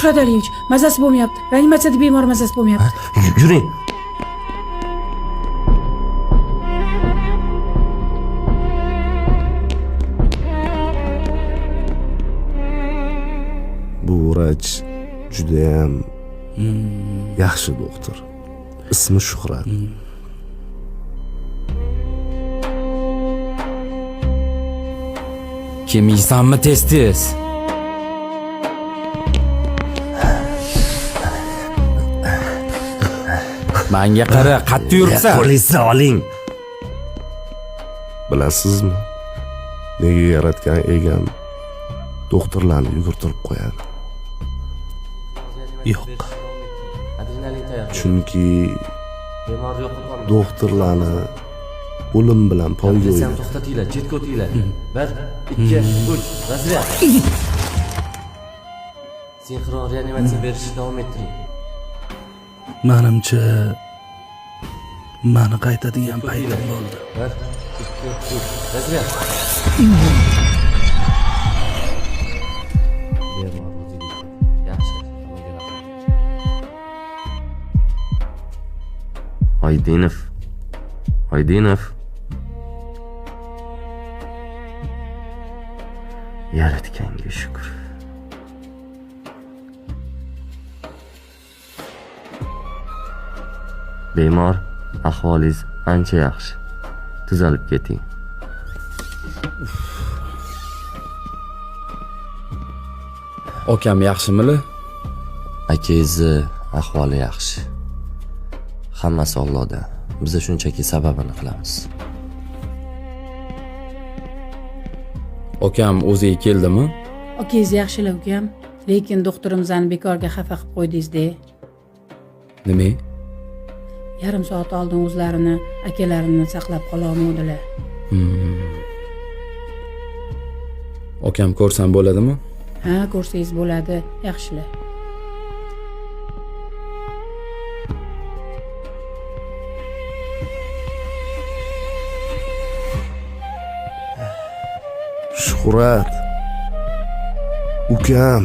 Shuhrat Aliyevich, mazasi bo'lmayapti. Reanimatsiyada bemor mazasi bo'lmayapti. Yuring. Bu vrach juda ham yaxshi doktor. Ismi Shuhrat. Kim yeysanmi tez-tez? Menga qara, qattiq yuribsan. Qo'lingizni oling. Bilasizmi? Nega yaratgan egam doktorlarni yugurtirib qo'yadi? Yo'q. Chunki doktorlarni o'lim bilan poyga o'ylaydi. To'xtatinglar, chetga o'tinglar. 1, 2, 3. Razryad. Sinxron reanimatsiya berishni davom ettiring. Menimcha meni qaytadigan paytim bo'ldi. 1, 2, 3. Razryad. Yaxshi. Oydinov. Yaratganga shukr. Bemor, ahvolingiz ancha yaxshi. Tuzalib keting. Okam yaxshimili? Akangizni ahvoli yaxshi. Hammasi Allohda. Biz shunchaki sababini qilamiz. Okam o'ziga keldimi? Okangiz yaxshilar ukam, lekin doktorimizni bekorga xafa qilib qo'ydingiz-da. Nima? Yarim soat oldin o'zlarini akalarini saqlab qola olmadilar. Okam ko'rsam bo'ladimi? Ha, ko'rsangiz bo'ladi, yaxshilar. Shuhrat. Ukam.